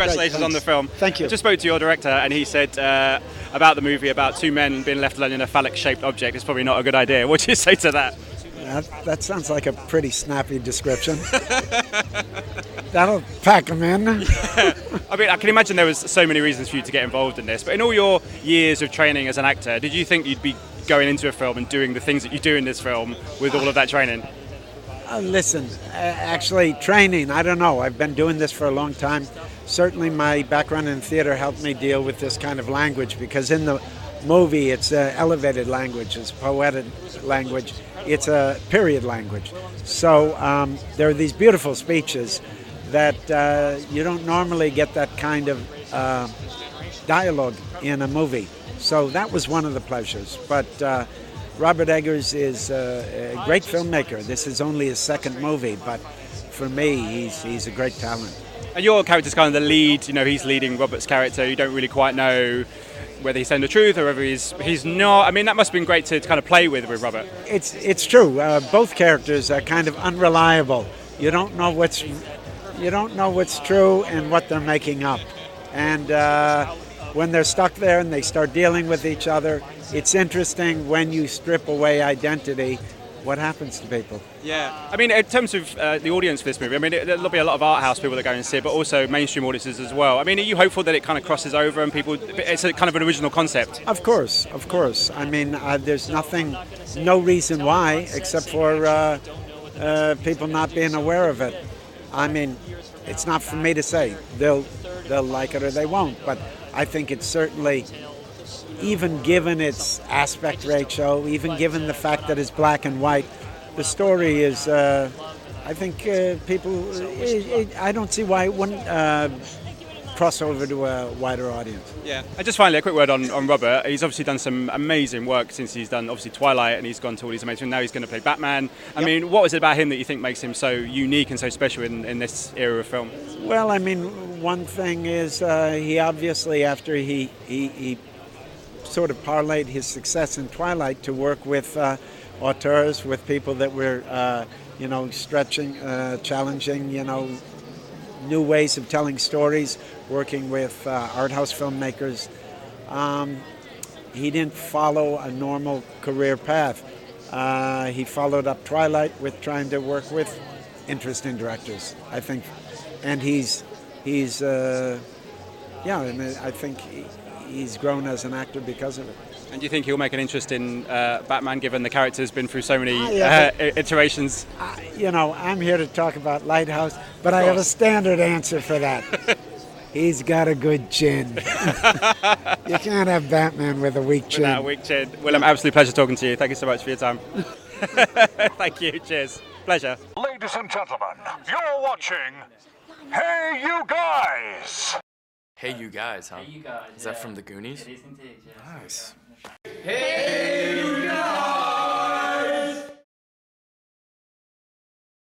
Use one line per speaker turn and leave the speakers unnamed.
congratulations on the film.
Thank you.
I just spoke to your director, and he said about the movie about two men being left alone in a phallic-shaped object. It's probably not a good idea. What do you say to that?
That sounds like a pretty snappy description. That'll pack them in.
I mean, I can imagine there was so many reasons for you to get involved in this, but in all your years of training as an actor, did you think you'd be going into a film and doing the things that you do in this film with all of that training?
Listen, actually, training, I don't know. I've been doing this for a long time. Certainly my background in theater helped me deal with this kind of language, because in the movie it's an elevated language, it's poetic language, it's a period language. So there are these beautiful speeches that you don't normally get that kind of dialogue in a movie. So that was one of the pleasures. But Robert Eggers is a great filmmaker. This is only his second movie, but for me, he's a great talent.
And your character's kind of the lead, you know, he's leading Robert's character. You don't really quite know whether he's saying the truth or whether he's not. I mean, that must have been great to kind of play with Robert.
It's true. Both characters are kind of unreliable. You don't know what's true and what they're making up. And when they're stuck there and they start dealing with each other, it's interesting when you strip away identity, what happens to people.
Yeah, I mean, in terms of the audience for this movie, I mean, there'll be a lot of art house people that go and see it, but also mainstream audiences as well. I mean, are you hopeful that it kind of crosses over and it's a kind of an original concept?
Of course. I mean, there's no reason why, except for people not being aware of it. I mean, it's not for me to say. They'll like it or they won't, but I think it's certainly, even given its aspect ratio, even given the fact that it's black and white, the story is, I think people, I don't see why it wouldn't cross over to a wider audience.
Yeah, and just finally, a quick word on Robert. He's obviously done some amazing work since he's done, obviously, Twilight, and he's gone to all these amazing, now he's going to play Batman. I mean, what is it about him that you think makes him so unique and so special in this era of film?
Well, I mean, one thing is he obviously, after he sort of parlayed his success in Twilight to work with auteurs, with people that were, stretching, challenging, new ways of telling stories, working with art house filmmakers. He didn't follow a normal career path. He followed up Twilight with trying to work with interesting directors, I think. And I think he's grown as an actor because of it.
And do you think he'll make an interest in Batman, given the character's been through so many iterations?
I'm here to talk about Lighthouse, but I have a standard answer for that. He's got a good chin. You can't have Batman with a weak chin.
Without a weak chin. Willem, absolute pleasure talking to you. Thank you so much for your time. Thank you. Cheers. Pleasure.
Ladies and gentlemen, you're watching Hey You Guys!
Hey You Guys, huh?
Hey You Guys.
Is that from the Goonies?
It is indeed, yes.
Nice.
Hey